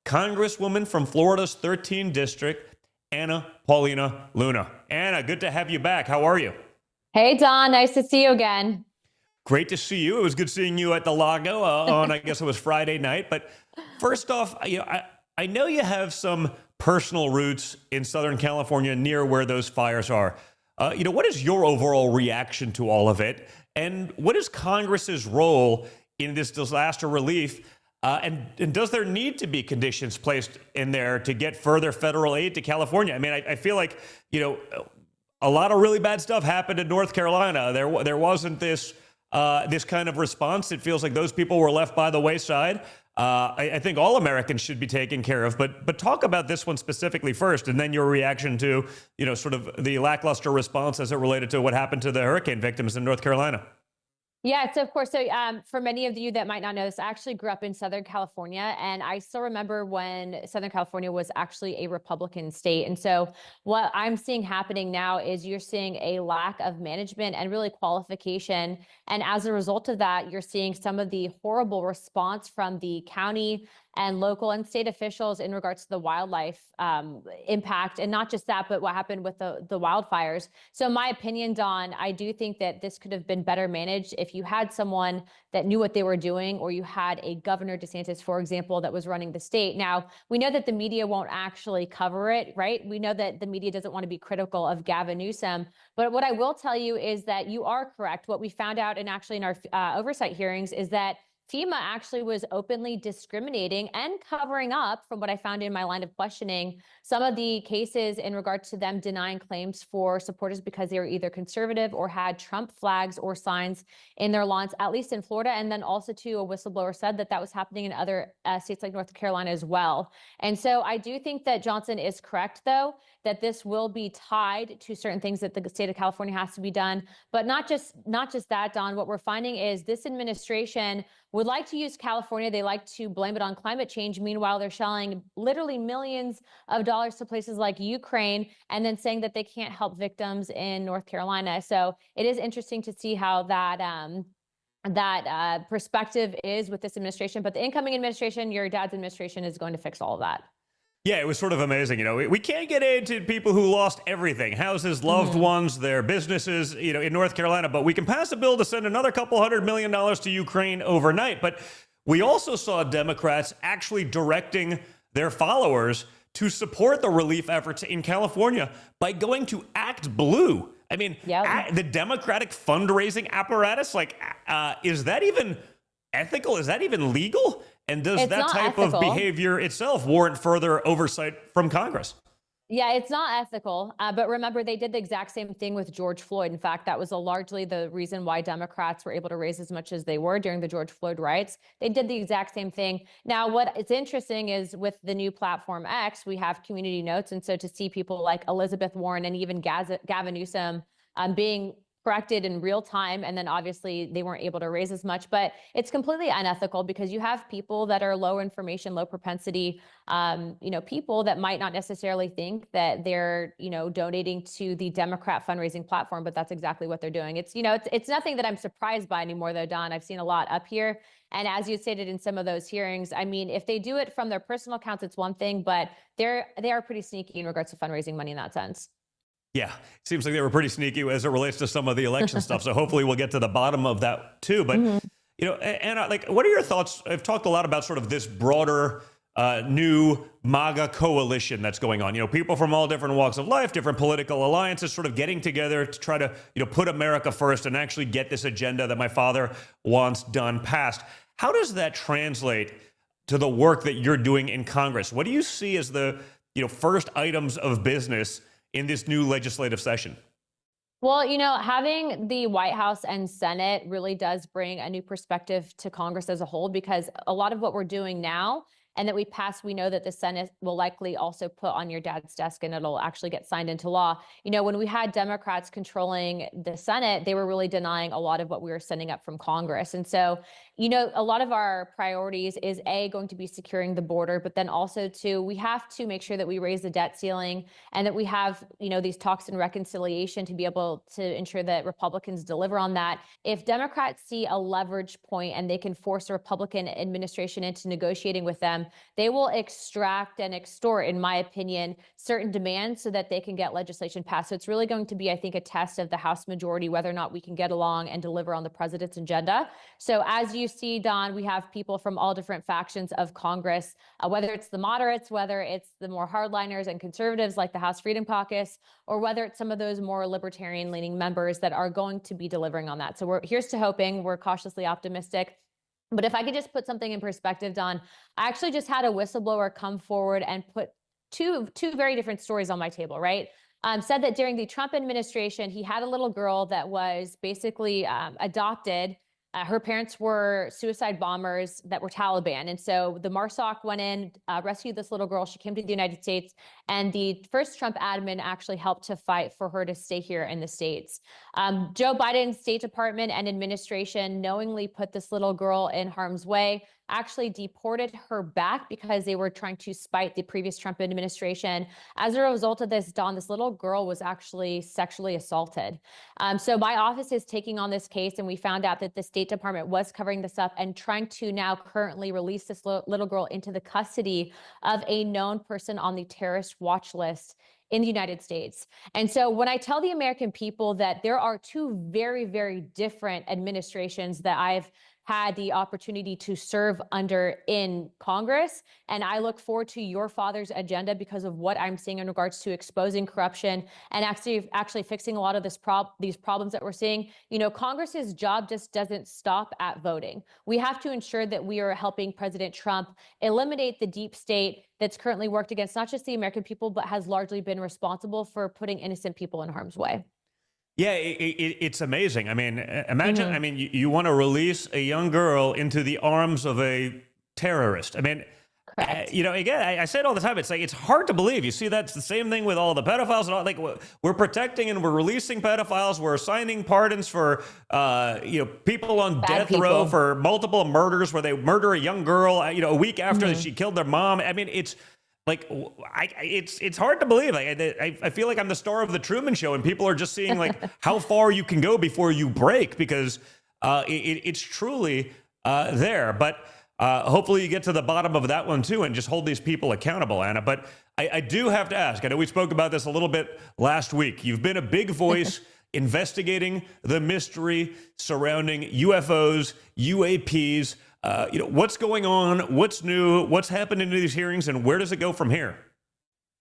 Congresswoman from Florida's 13th District, Anna Paulina Luna. Anna, good to have you back. How are you? Hey, Don, nice to see you again. Great to see you. It was good seeing you at the Lago on, I guess it was Friday night. But first off, I know you have some personal roots in Southern California near where those fires are. What is your overall reaction to all of it? And what is Congress's role in this disaster relief? And does there need to be conditions placed in there to get further federal aid to California? I mean, I feel like, a lot of really bad stuff happened in North Carolina. There wasn't this kind of response. It feels like those people were left by the wayside. I think all Americans should be taken care of, but talk about this one specifically first, and then your reaction to, sort of the lackluster response as it related to what happened to the hurricane victims in North Carolina. Yeah, so of course, for many of you that might not know this, I actually grew up in Southern California, and I still remember when Southern California was actually a Republican state. And so what I'm seeing happening now is you're seeing a lack of management and really qualification. And as a result of that, you're seeing some of the horrible response from the county and local and state officials in regards to the wildlife impact. And not just that, but what happened with the wildfires. So in my opinion, Don, I do think that this could have been better managed if you had someone that knew what they were doing, or you had a Governor DeSantis, for example, that was running the state. Now, we know that the media won't actually cover it, right? We know that the media doesn't want to be critical of Gavin Newsom. But what I will tell you is that you are correct. What we found out in our oversight hearings is that FEMA actually was openly discriminating and covering up, from what I found in my line of questioning, some of the cases in regards to them denying claims for supporters because they were either conservative or had Trump flags or signs in their lawns, at least in Florida. And then also, too, a whistleblower said that that was happening in other states like North Carolina as well. And so I do think that Johnson is correct, though, that this will be tied to certain things that the state of California has to be done. But not just that, Don. What we're finding is this administration would like to use California. They like to blame it on climate change. Meanwhile, they're shelling literally millions of dollars to places like Ukraine, and then saying that they can't help victims in North Carolina. So it is interesting to see how that perspective is with this administration. But the incoming administration, your dad's administration, is going to fix all of that. Yeah, it was sort of amazing. We can't get aid to people who lost everything, houses, loved ones, their businesses, in North Carolina, but we can pass a bill to send another couple $100 million to Ukraine overnight. But we also saw Democrats actually directing their followers to support the relief efforts in California by going to Act Blue. I mean, the Democratic fundraising apparatus, is that even ethical? Is that even legal? And does that type of behavior itself warrant further oversight from Congress? Yeah, it's not ethical. But remember, they did the exact same thing with George Floyd. In fact, that was largely the reason why Democrats were able to raise as much as they were during the George Floyd riots. They did the exact same thing. Now, what is interesting is with the new platform X, we have community notes. And so to see people like Elizabeth Warren and even Gavin Newsom being corrected in real time, and then obviously they weren't able to raise as much, but it's completely unethical because you have people that are low information, low propensity, people that might not necessarily think that they're, donating to the Democrat fundraising platform, but that's exactly what they're doing. It's nothing that I'm surprised by anymore, though, Don. I've seen a lot up here. And as you stated in some of those hearings, I mean, if they do it from their personal accounts, it's one thing, but they are pretty sneaky in regards to fundraising money in that sense. Yeah, it seems like they were pretty sneaky as it relates to some of the election stuff. So hopefully we'll get to the bottom of that too. But, Anna, what are your thoughts? I've talked a lot about sort of this broader new MAGA coalition that's going on. People from all different walks of life, different political alliances sort of getting together to try to, put America first and actually get this agenda that my father wants done passed. How does that translate to the work that you're doing in Congress? What do you see as the, first items of business in this new legislative session? Well, having the White House and Senate really does bring a new perspective to Congress as a whole, because a lot of what we're doing now and that we passed, we know that the Senate will likely also put on your dad's desk and it'll actually get signed into law. When we had Democrats controlling the Senate, they were really denying a lot of what we were sending up from Congress. And so, a lot of our priorities is going to be securing the border, but then also we have to make sure that we raise the debt ceiling and that we have, these talks and reconciliation to be able to ensure that Republicans deliver on that. If Democrats see a leverage point and they can force a Republican administration into negotiating with them, they will extract and extort, in my opinion, certain demands so that they can get legislation passed. So it's really going to be, I think, a test of the House majority, whether or not we can get along and deliver on the president's agenda. So as you see, Don, we have people from all different factions of Congress, whether it's the moderates, whether it's the more hardliners and conservatives like the House Freedom Caucus, or whether it's some of those more libertarian leaning members that are going to be delivering on that. So here's to hoping. We're cautiously optimistic. But if I could just put something in perspective, Don, I actually just had a whistleblower come forward and put two very different stories on my table, right? Said that during the Trump administration, he had a little girl that was basically adopted. Her parents were suicide bombers that were Taliban. And so the MARSOC went in, rescued this little girl. She came to the United States. And the first Trump admin actually helped to fight for her to stay here in the States. Joe Biden's State Department and administration knowingly put this little girl in harm's way, actually deported her back because they were trying to spite the previous Trump administration. As a result of this, Don, this little girl was actually sexually assaulted. So my office is taking on this case, and we found out that the State Department was covering this up and trying to now currently release this little girl into the custody of a known person on the terrorist watch list in the United States. And so when I tell the American people that there are two very, very different administrations that I've had the opportunity to serve under in Congress, and I look forward to your father's agenda because of what I'm seeing in regards to exposing corruption and actually fixing a lot of these problems that we're seeing. You know, Congress's job just doesn't stop at voting. We have to ensure that we are helping President Trump eliminate the deep state that's currently worked against not just the American people, but has largely been responsible for putting innocent people in harm's way. Yeah, it's amazing. I mean, imagine, I mean, you want to release a young girl into the arms of a terrorist. I mean, you know, again, I say it all the time. It's like, it's hard to believe. You see, that's the same thing with all the pedophiles and all. Like, we're protecting and we're releasing pedophiles. We're assigning pardons for, you know, people on death row for multiple murders where they murder a young girl, you know, a week after she killed their mom. I mean, it's like, it's hard to believe. Like, I feel like I'm the star of the Truman Show, and people are just seeing like how far you can go before you break, because it's truly there. But hopefully you get to the bottom of that one too, and just hold these people accountable, Anna. But I do have to ask. I know we spoke about this a little bit last week. You've been a big voice investigating the mystery surrounding UFOs, UAPs. You know, what's going on? What's new? What's happened in these hearings, and where does it go from here?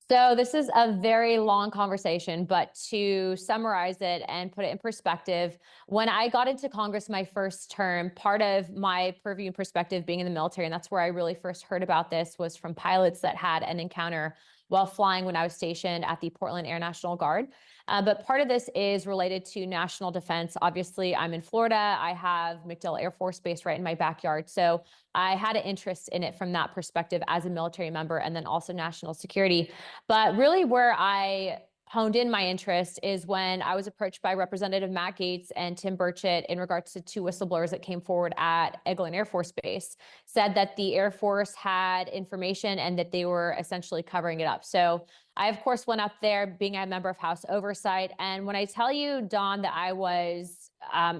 So this is a very long conversation, but to summarize it and put it in perspective, when I got into Congress my first term, part of my purview and perspective being in the military, and that's where I really first heard about this, was from pilots that had an encounter while flying when I was stationed at the Portland Air National Guard. But part of this is related to national defense. Obviously, I'm in Florida. I have MacDill Air Force Base right in my backyard. So I had an interest in it from that perspective as a military member, and then also national security. But really where I honed in my interest is when I was approached by Representative Matt Gaetz and Tim Burchett in regards to two whistleblowers that came forward at Eglin Air Force Base, said that the Air Force had information and that they were essentially covering it up. So I, of course, went up there being a member of House Oversight. And when I tell you, Don, that I was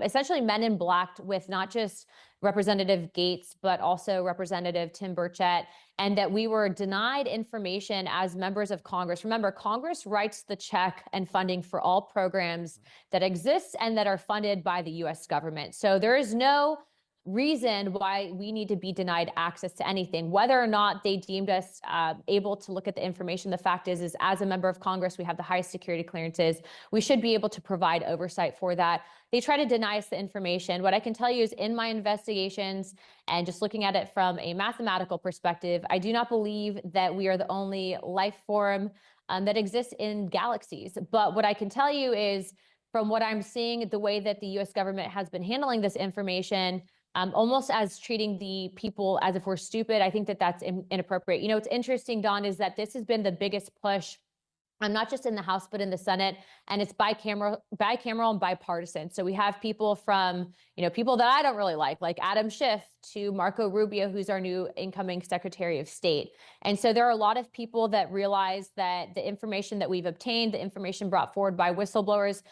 essentially men in black with not just Representative Gaetz, but also Representative Tim Burchett, and that we were denied information as members of Congress. Remember, Congress writes the check and funding for all programs that exist and that are funded by the U.S. government. So there is no reason why we need to be denied access to anything, whether or not they deemed us able to look at the information. The fact is as a member of Congress, we have the highest security clearances. We should be able to provide oversight for that. They try to deny us the information. What I can tell you is in my investigations and just looking at it from a mathematical perspective, I do not believe that we are the only life form that exists in galaxies. But what I can tell you is from what I'm seeing, the way that the U.S. government has been handling this information, almost as treating the people as if we're stupid. I think that that's inappropriate. You know, what's interesting, Don, is that this has been the biggest push, not just in the House, but in the Senate, and it's bicameral and bipartisan. So we have people from, you know, people that I don't really like Adam Schiff, to Marco Rubio, who's our new incoming Secretary of State. And so there are a lot of people that realize that the information that we've obtained, the information brought forward by whistleblowers,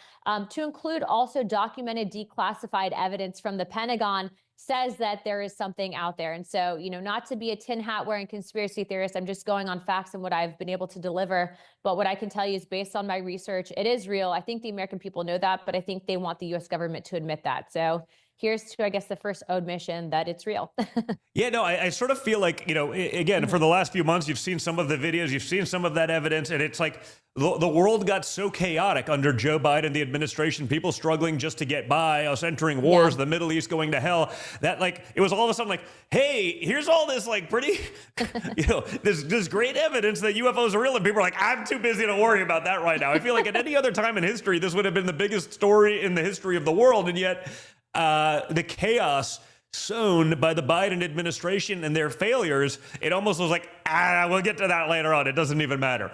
to include also documented declassified evidence from the Pentagon, says that there is something out there. And so, not to be a tin hat wearing conspiracy theorist, I'm just going on facts and what I've been able to deliver. But what I can tell you is based on my research, it is real. I think the American people know that, but I think they want the US government to admit that. So here's to, I guess, the first admission that it's real. Yeah, no, I sort of feel like, again, for the last few months, you've seen some of the videos, you've seen some of that evidence, and it's like the world got so chaotic under Joe Biden, the administration, people struggling just to get by, us entering wars, the Middle East going to hell, that it was all of a sudden hey, here's all this pretty, this great evidence that UFOs are real, and people are like, I'm too busy to worry about that right now. I feel like at any other time in history, this would have been the biggest story in the history of the world, and yet the chaos sown by the Biden administration and their failures, it almost was like, we'll get to that later on. It doesn't even matter.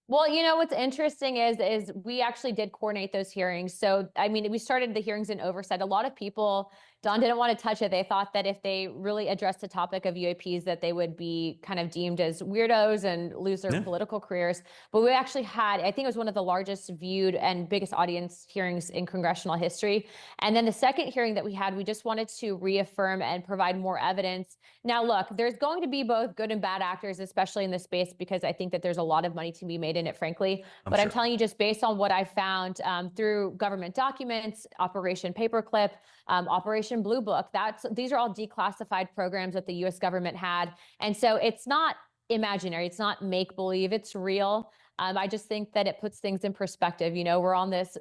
Well, what's interesting is we actually did coordinate those hearings. So, I mean, we started the hearings in oversight. A lot of people, Don, didn't want to touch it. They thought that if they really addressed the topic of UAPs, that they would be kind of deemed as weirdos and lose their political careers. But we actually had, I think it was one of the largest viewed and biggest audience hearings in congressional history. And then the second hearing that we had, we just wanted to reaffirm and provide more evidence. Now, look, there's going to be both good and bad actors, especially in this space, because I think that there's a lot of money to be made in it, frankly. But I'm telling you, just based on what I found through government documents, Operation Paperclip, Operation Blue Book, these are all declassified programs that the US government had. And so it's not imaginary, it's not make believe, it's real. I just think that it puts things in perspective. We're on this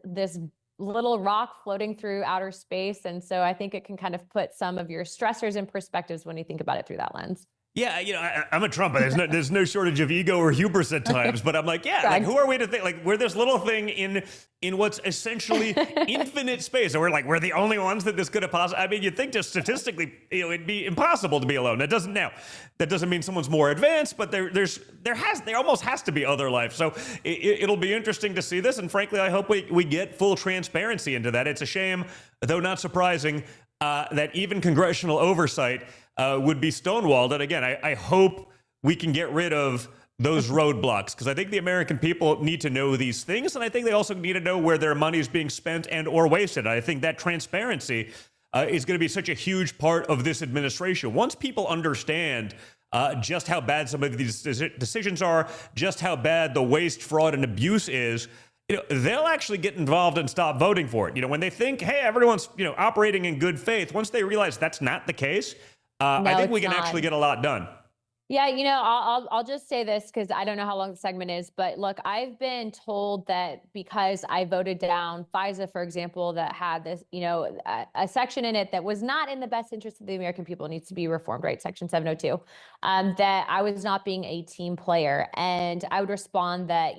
little rock floating through outer space. And so I think it can kind of put some of your stressors in perspectives when you think about it through that lens. Yeah, I'm a Trump. There's no shortage of ego or hubris at times, but I'm like, who are we to think? We're this little thing in what's essentially infinite space, and we're the only ones that this could have possibly. I mean, you'd think just statistically, it'd be impossible to be alone. That doesn't mean someone's more advanced, but there almost has to be other life. So it'll be interesting to see this, and frankly, I hope we get full transparency into that. It's a shame, though not surprising, that even congressional oversight would be stonewalled. And again, I hope we can get rid of those roadblocks, because I think the American people need to know these things, and I think they also need to know where their money is being spent and or wasted. I think that transparency is going to be such a huge part of this administration. Once people understand just how bad some of these decisions are, just how bad the waste, fraud, and abuse is, they'll actually get involved and stop voting for it. When they think, hey, everyone's operating in good faith, once they realize that's not the case, I think we can actually get a lot done. Yeah, I'll just say this because I don't know how long the segment is, but look, I've been told that because I voted down FISA, for example, that had this, a section in it that was not in the best interest of the American people, needs to be reformed, right? Section 702, that I was not being a team player. And I would respond that,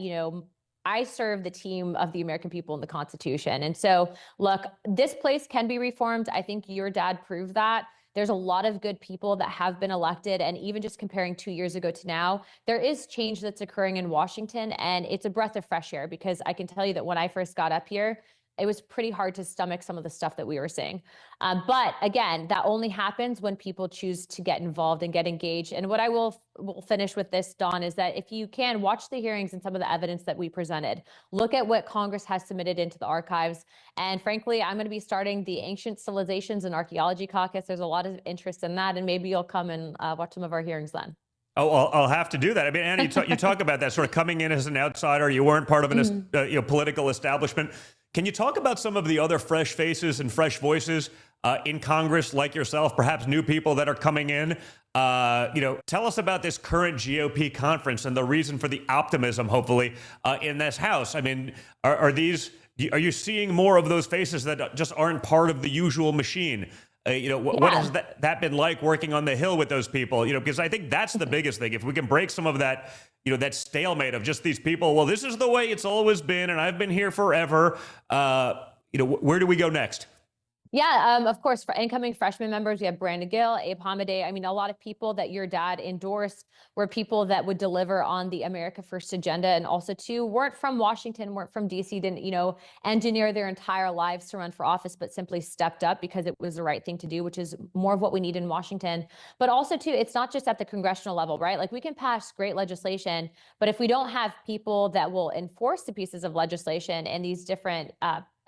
I serve the team of the American people in the Constitution. And so, look, this place can be reformed. I think your dad proved that. There's a lot of good people that have been elected. And even just comparing 2 years ago to now, there is change that's occurring in Washington. And it's a breath of fresh air, because I can tell you that when I first got up here, it was pretty hard to stomach some of the stuff that we were seeing. But again, that only happens when people choose to get involved and get engaged. And what I will finish with this, Dawn, is that if you can watch the hearings and some of the evidence that we presented, look at what Congress has submitted into the archives. And frankly, I'm going to be starting the Ancient Civilizations and Archaeology Caucus. There's a lot of interest in that. And maybe you'll come and watch some of our hearings then. Oh, I'll have to do that. I mean, Anna, you talk about that sort of coming in as an outsider. You weren't part of an political establishment. Can you talk about some of the other fresh faces and fresh voices in Congress, like yourself, perhaps new people that are coming in? Tell us about this current GOP conference and the reason for the optimism, hopefully, in this House. I mean, are you seeing more of those faces that just aren't part of the usual machine? What has that been like working on the Hill with those people? Because I think that's the biggest thing. If we can break some of that, that stalemate of just these people, well, this is the way it's always been, and I've been here forever. Where do we go next? Yeah, of course, for incoming freshman members, we have Brandon Gill, Abe Hamadeh. I mean, a lot of people that your dad endorsed were people that would deliver on the America First agenda, and also too weren't from Washington, weren't from DC, didn't engineer their entire lives to run for office, but simply stepped up because it was the right thing to do, which is more of what we need in Washington. But also too, it's not just at the congressional level, right? Like, we can pass great legislation, but if we don't have people that will enforce the pieces of legislation in these different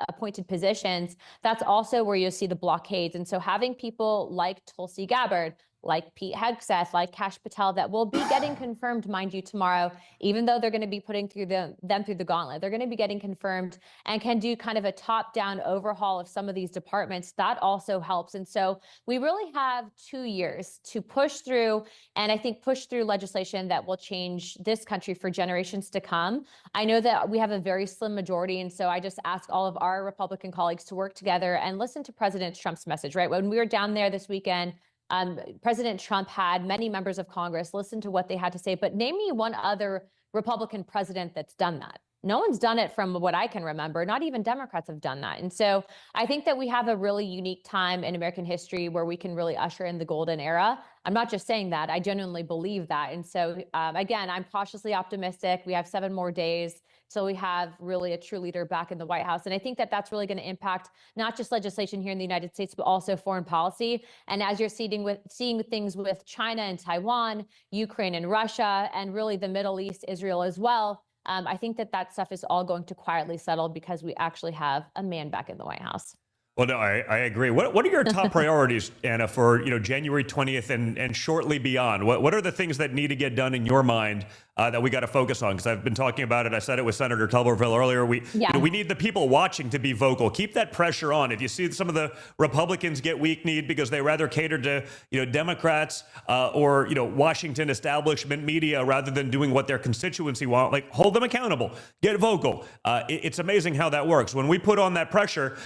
appointed positions, that's also where you'll see the blockades. And so having people like Tulsi Gabbard, like Pete Hegseth, like Kash Patel, that will be getting confirmed, mind you, tomorrow, even though they're going to be putting them through the gauntlet. They're going to be getting confirmed and can do kind of a top-down overhaul of some of these departments. That also helps. And so we really have 2 years to push through, and I think push through legislation that will change this country for generations to come. I know that we have a very slim majority, and so I just ask all of our Republican colleagues to work together and listen to President Trump's message, right? When we were down there this weekend, President Trump had many members of Congress listen to what they had to say, but name me one other Republican president that's done that. No one's done it from what I can remember. Not even Democrats have done that. And so I think that we have a really unique time in American history where we can really usher in the golden era. I'm not just saying that. I genuinely believe that. And so, again, I'm cautiously optimistic. We have 7 more days. So we have really a true leader back in the White House. And I think that that's really going to impact not just legislation here in the United States, but also foreign policy. And as you're seeing things with China and Taiwan, Ukraine and Russia, and really the Middle East, Israel as well, I think that that stuff is all going to quietly settle because we actually have a man back in the White House. Well, no, I agree. What are your top priorities, Anna, for January 20th and shortly beyond? What are the things that need to get done in your mind that we got to focus on? Because I've been talking about it. I said it with Senator Tuberville earlier. We need the people watching to be vocal. Keep that pressure on. If you see some of the Republicans get weak-kneed because they rather cater to Democrats or Washington establishment media rather than doing what their constituency want, like hold them accountable. Get vocal. It's amazing how that works. When we put on that pressure,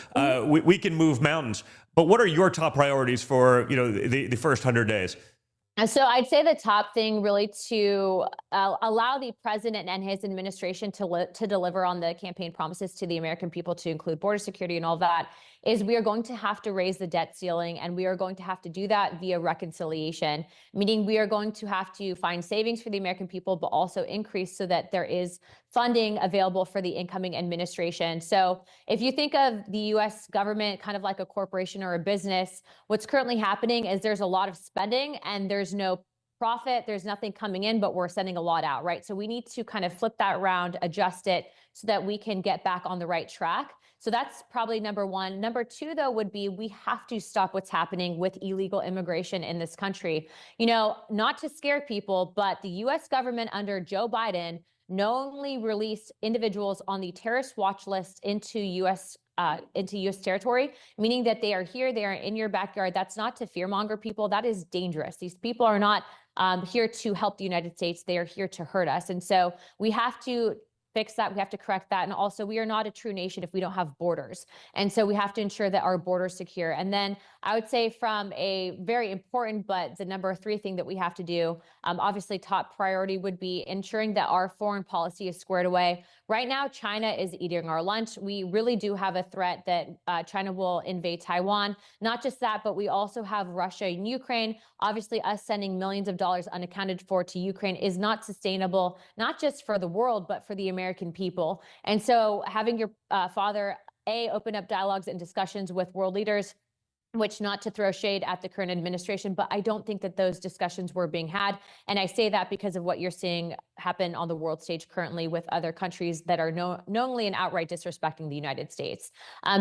we can move mountains. But what are your top priorities for the first 100 days? So I'd say the top thing really to allow the president and his administration to deliver on the campaign promises to the American people, to include border security and all that, is we are going to have to raise the debt ceiling, and we are going to have to do that via reconciliation, meaning we are going to have to find savings for the American people, but also increase so that there is funding available for the incoming administration. So if you think of the U.S. government kind of like a corporation or a business, what's currently happening is there's a lot of spending and there's no profit, there's nothing coming in, but we're sending a lot out, right? So we need to kind of flip that around, adjust it so that we can get back on the right track. So that's probably number one. Number two, though, would be we have to stop what's happening with illegal immigration in this country. Not to scare people, but the U.S. government under Joe Biden knowingly released individuals on the terrorist watch list into U.S. territory, meaning that they are here, they are in your backyard. That's not to fearmonger people. That is dangerous. These people are not here to help the United States. They are here to hurt us. And so we have to fix that. We have to correct that. And also, we are not a true nation if we don't have borders. And so we have to ensure that our borders are secure. And then I would say from a very important, but the number 3 thing that we have to do, obviously top priority would be ensuring that our foreign policy is squared away. Right now, China is eating our lunch. We really do have a threat that China will invade Taiwan. Not just that, but we also have Russia and Ukraine. Obviously, us sending millions of dollars unaccounted for to Ukraine is not sustainable, not just for the world, but for the American people. And so having your father, open up dialogues and discussions with world leaders, which, not to throw shade at the current administration, but I don't think that those discussions were being had. And I say that because of what you're seeing happen on the world stage currently with other countries that are knowingly and outright disrespecting the United States.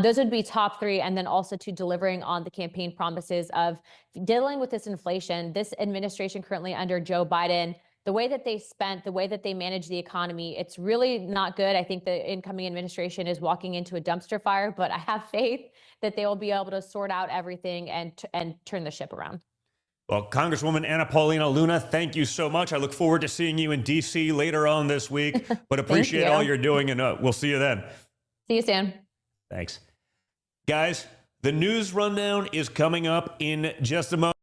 Those would be top 3. And then also to delivering on the campaign promises of dealing with this inflation. This administration currently under Joe Biden, the way that they spent, the way that they manage the economy, it's really not good. I think the incoming administration is walking into a dumpster fire, but I have faith that they will be able to sort out everything and turn the ship around. Well, Congresswoman Anna Paulina Luna, thank you so much. I look forward to seeing you in D.C. later on this week, but appreciate all you're doing, and we'll see you then. See you soon. Thanks. Guys, the news rundown is coming up in just a moment.